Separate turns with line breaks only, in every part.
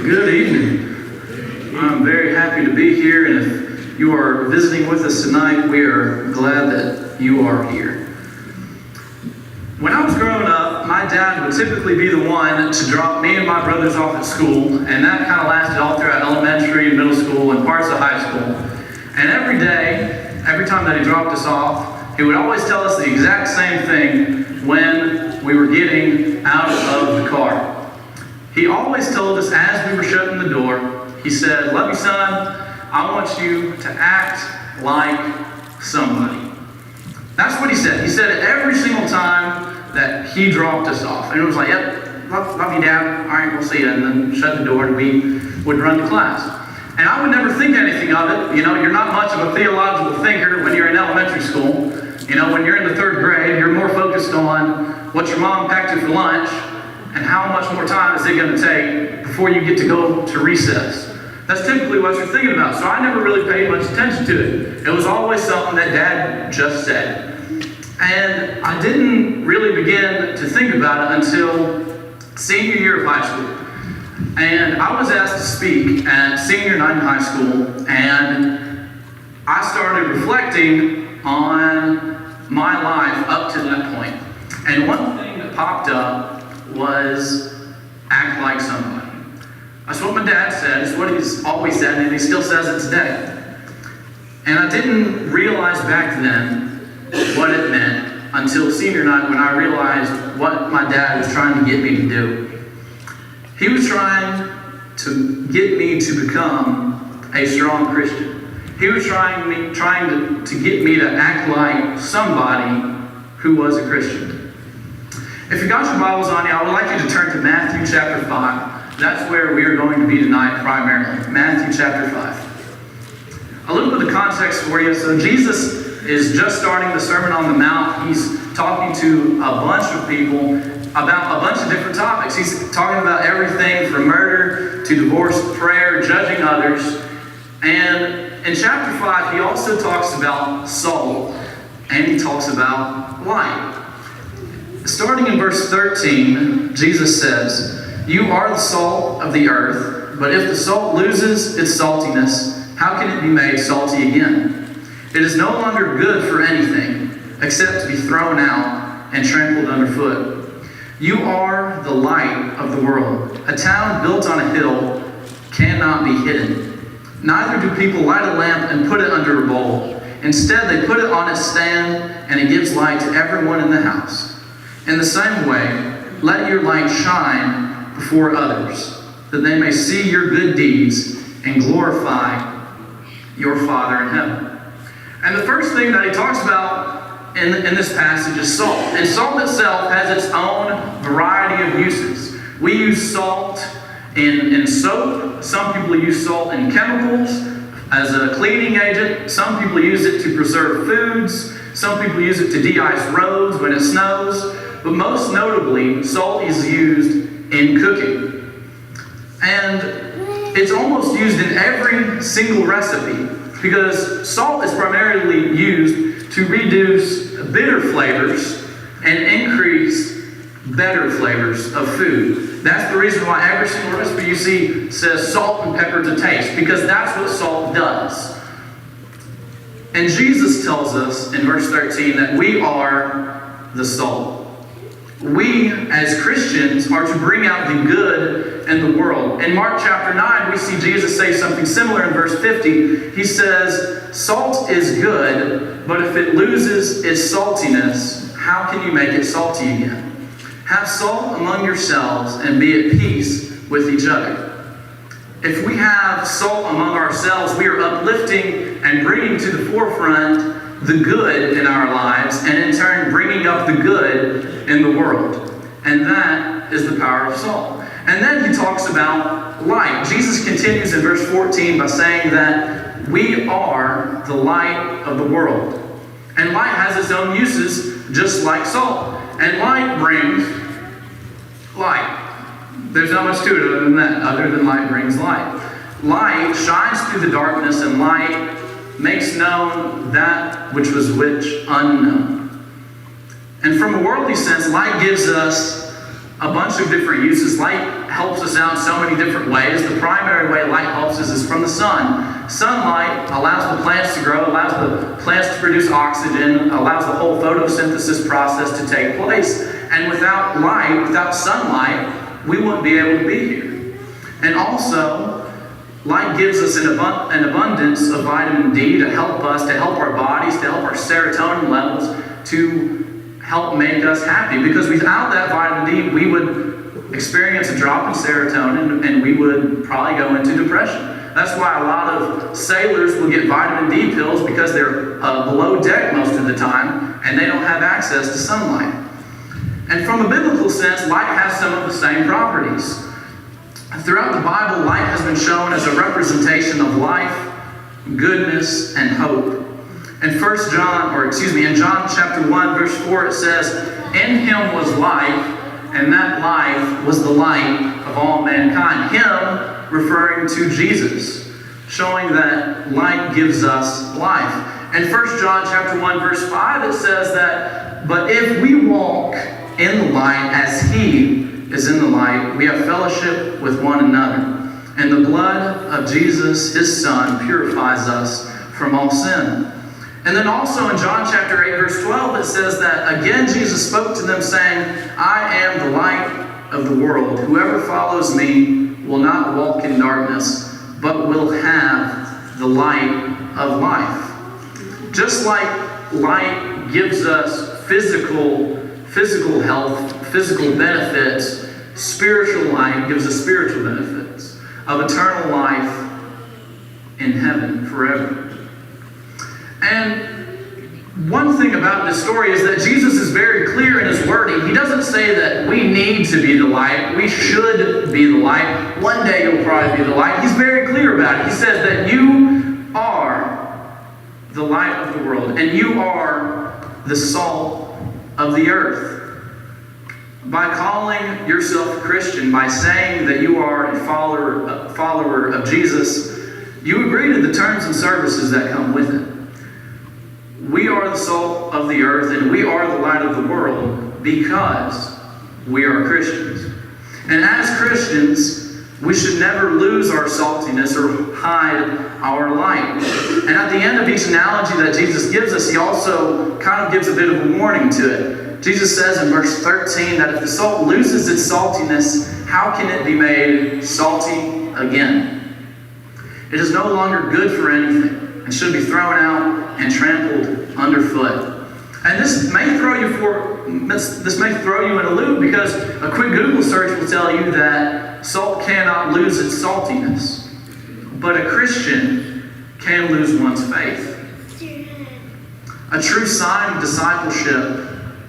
Good evening. I'm very happy to be here, and if you are visiting with us tonight, we are glad that you are here. When I was growing up, my dad would typically be the one to drop me and my brothers off at school, and that kind of lasted all throughout elementary and middle school and parts of high school. And every day, every time that he dropped us off, he would always tell us the exact same thing when we were getting out of the car. He always told us as we were shutting the door, he said, "Love you, son, I want you to act like somebody." That's what he said. He said it every single time that he dropped us off. And it was like, "Yep, love you, Dad. All right, we'll see you." And then shut the door and we would run to class. And I would never think anything of it. You know, you're not much of a theological thinker when you're in elementary school. You know, when you're in the 3rd grade, you're more focused on what your mom packed you for lunch and how much more time is it going to take before you get to go to recess. That's typically what you're thinking about. So I never really paid much attention to it. It was always something that Dad just said. And I didn't really begin to think about it until senior year of high school. And I was asked to speak at senior night in high school, and I started reflecting on my life up to that point. And one thing that popped up was act like somebody. That's what my dad said. It's what he's always said, and he still says it today. And I didn't realize back then what it meant until senior night when I realized what my dad was trying to get me to do. He was trying to get me to become a strong Christian. He was trying to get me to act like somebody who was a Christian. If you got your Bibles on you, I would like you to turn to Matthew chapter 5. That's where we are going to be tonight primarily. Matthew chapter 5. A little bit of context for you. So Jesus is just starting the Sermon on the Mount. He's talking to a bunch of people about a bunch of different topics. He's talking about everything from murder to divorce, prayer, judging others. And in chapter 5, he also talks about salt, and he talks about light. Starting in verse 13, Jesus says, "You are the salt of the earth, but if the salt loses its saltiness, how can it be made salty again? It is no longer good for anything except to be thrown out and trampled underfoot. You are the light of the world. A town built on a hill cannot be hidden. Neither do people light a lamp and put it under a bowl. Instead, they put it on its stand, and it gives light to everyone in the house. In the same way, let your light shine before others, that they may see your good deeds and glorify your Father in heaven." And the first thing that he talks about in this passage is salt. And salt itself has its own variety of uses. We use salt in soap. Some people use salt in chemicals as a cleaning agent. Some people use it to preserve foods. Some people use it to de-ice roads when it snows. But most notably, salt is used in cooking. And it's almost used in every single recipe because salt is primarily used to reduce bitter flavors and increase better flavors of food. That's the reason why every single recipe you see says salt and pepper to taste, because that's what salt does. And Jesus tells us in verse 13 that we are the salt. We, as Christians, are to bring out the good in the world. In Mark chapter 9, we see Jesus say something similar in verse 50. He says, "Salt is good, but if it loses its saltiness, how can you make it salty again? Have salt among yourselves and be at peace with each other." If we have salt among ourselves, we are uplifting and bringing to the forefront the good in our lives, and in turn bringing up the good in the world. And that is the power of salt. And then he talks about light. Jesus continues in verse 14 by saying that we are the light of the world. And light has its own uses, just like salt. And light brings light. There's not much to it other than that, other than light brings light. Light shines through the darkness, and light makes known that which was unknown. And from a worldly sense, light gives us a bunch of different uses. Light helps us out in so many different ways. The primary way light helps us is from the sun. Sunlight allows the plants to grow, allows the plants to produce oxygen, allows the whole photosynthesis process to take place. And without light, without sunlight, we wouldn't be able to be here. And also, light gives us an abundance of vitamin D to help us, to help our bodies, to help our serotonin levels, to help make us happy. Because without that vitamin D, we would experience a drop in serotonin and we would probably go into depression. That's why a lot of sailors will get vitamin D pills, because they're below deck most of the time and they don't have access to sunlight. And from a biblical sense, light has some of the same properties. Throughout the Bible, light has been shown as a representation of life, goodness, and hope. In John chapter 1, verse 4, it says, "In him was life, and that life was the light of all mankind." Him referring to Jesus, showing that light gives us life. In 1 John chapter 1, verse 5, it says that, "But if we walk in the light as he is in the light, we have fellowship with one another. And the blood of Jesus, his Son, purifies us from all sin." And then also in John chapter 8, verse 12, it says that, "Again Jesus spoke to them, saying, I am the light of the world. Whoever follows me will not walk in darkness, but will have the light of life." Just like light gives us physical health, physical benefits, spiritual light gives us spiritual benefits of eternal life in heaven forever. And one thing about this story is that Jesus is very clear in his wording. He doesn't say that we need to be the light, we should be the light, one day you'll probably be the light. He's very clear about it. He says that you are the light of the world, and you are the salt of the earth. By calling yourself a Christian, by saying that you are a follower of Jesus, you agree to the terms and services that come with it. We are the salt of the earth, and we are the light of the world because we are Christians. And as Christians, we should never lose our saltiness or hide our light. And at the end of each analogy that Jesus gives us, he also kind of gives a bit of a warning to it. Jesus says in verse 13 that if the salt loses its saltiness, how can it be made salty again? It is no longer good for anything and should be thrown out and trampled underfoot. And this may throw you in a loop, because a quick Google search will tell you that salt cannot lose its saltiness. But a Christian can lose one's faith. A true sign of discipleship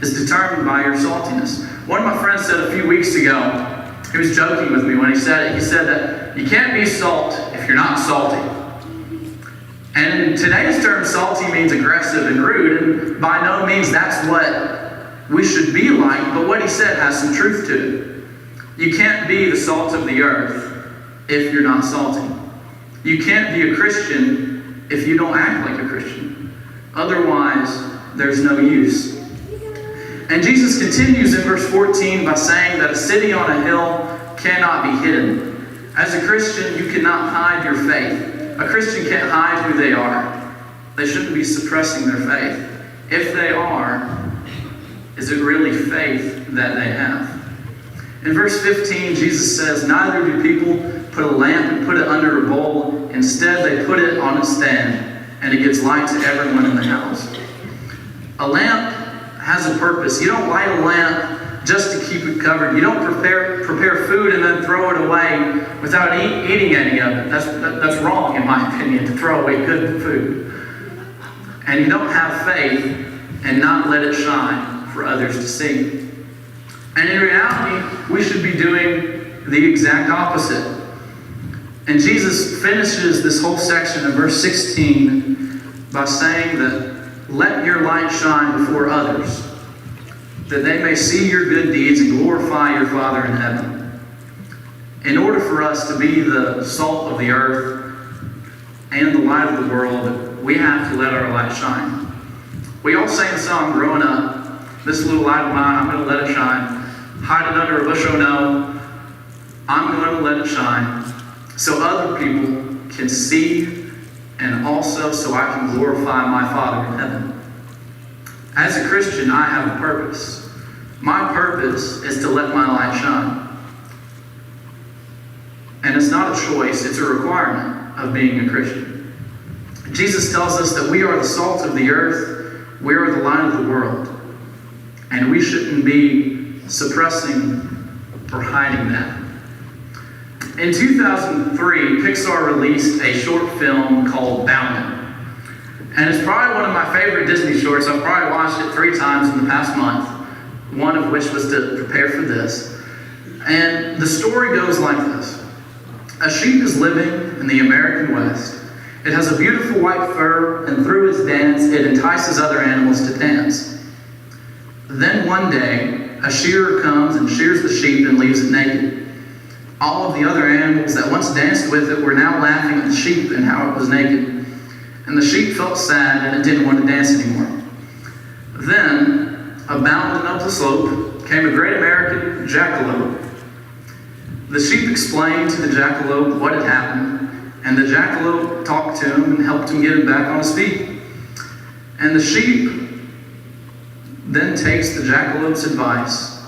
is determined by your saltiness. One of my friends said a few weeks ago, he was joking with me when he said it, he said that you can't be salt if you're not salty. And in today's term, salty means aggressive and rude, and by no means that's what we should be like, but what he said has some truth to it. You can't be the salt of the earth if you're not salty. You can't be a Christian if you don't act like a Christian. Otherwise, there's no use. And Jesus continues in verse 14 by saying that a city on a hill cannot be hidden. As a Christian, you cannot hide your faith. A Christian can't hide who they are. They shouldn't be suppressing their faith. If they are, is it really faith that they have? In verse 15, Jesus says, "Neither do people put a lamp and put it under a bowl. Instead, they put it on a stand, and it gives light to everyone in the house." A lamp has a purpose. You don't light a lamp just to keep it covered. You don't prepare food and then throw it away without eating any of it. That's wrong, in my opinion, to throw away good food. And you don't have faith and not let it shine for others to see. And in reality, we should be doing the exact opposite. And Jesus finishes this whole section in verse 16 by saying that, "Let your light shine before others, that they may see your good deeds and glorify your Father in heaven." In order for us to be the salt of the earth and the light of the world, we have to let our light shine. We all sang the song growing up, "This little light of mine, I'm going to let it shine." hide it under a bushel. Oh no, I'm going to let it shine so other people can see, and also so I can glorify my Father in heaven. As a Christian, I have a purpose. My purpose is to let my light shine. And it's not a choice, it's a requirement of being a Christian. Jesus tells us that we are the salt of the earth, we are the light of the world. And we shouldn't be suppressing or hiding that. In 2003, Pixar released a short film called Wamble. And it's probably one of my favorite Disney shorts. I've probably watched it 3 times in the past month, one of which was to prepare for this. And the story goes like this. A sheep is living in the American West. It has a beautiful white fur, and through its dance, it entices other animals to dance. Then one day, a shearer comes and shears the sheep and leaves it naked. All of the other animals that once danced with it were now laughing at the sheep and how it was naked. And the sheep felt sad and it didn't want to dance anymore. Then, bounding up the slope, came a great American jackalope. The sheep explained to the jackalope what had happened, and the jackalope talked to him and helped him get him back on his feet. And the sheep then takes the jackalope's advice,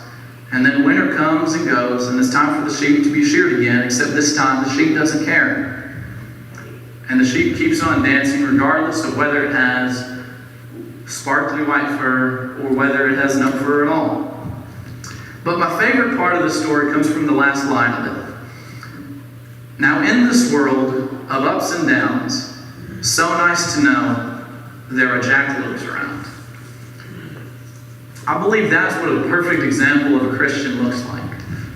and then winter comes and goes, and it's time for the sheep to be sheared again, except this time the sheep doesn't care. And the sheep keeps on dancing regardless of whether it has sparkly white fur or whether it has no fur at all. But my favorite part of the story comes from the last line of it. Now in this world of ups and downs, so nice to know there are jackalopes around. I believe that's what a perfect example of a Christian looks like.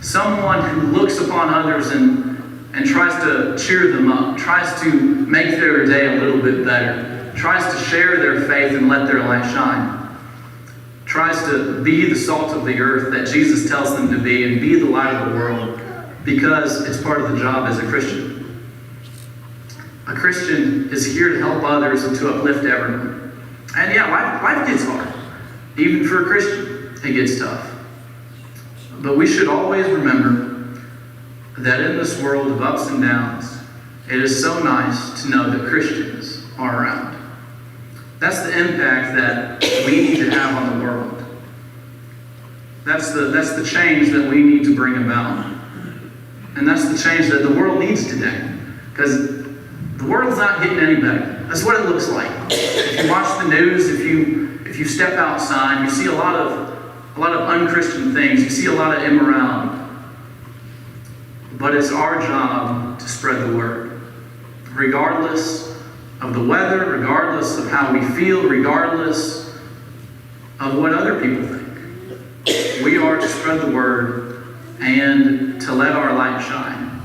Someone who looks upon others and tries to cheer them up, tries to make their day a little bit better, tries to share their faith and let their light shine, tries to be the salt of the earth that Jesus tells them to be and be the light of the world because it's part of the job as a Christian. A Christian is here to help others and to uplift everyone. And yeah, life gets hard. Even for a Christian, it gets tough. But we should always remember that in this world of ups and downs, it is so nice to know that Christians are around. That's the impact that we need to have on the world. That's the change that we need to bring about. And that's the change that the world needs today. Because the world's not getting any better. That's what it looks like. If you watch the news, if you step outside, you see a lot of unchristian things. You see a lot of immorality. But it's our job to spread the word. Regardless of the weather, regardless of how we feel, regardless of what other people think. We are to spread the word and to let our light shine.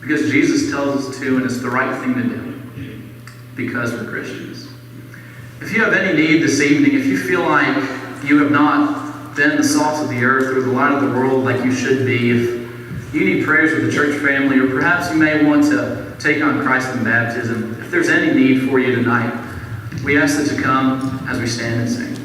Because Jesus tells us to, and it's the right thing to do. Because we're Christians. If you have any need this evening, if you feel like you have not been the salt of the earth or the light of the world like you should be, if you need prayers with the church family, or perhaps you may want to take on Christ in baptism, if there's any need for you tonight, we ask that you come as we stand and sing.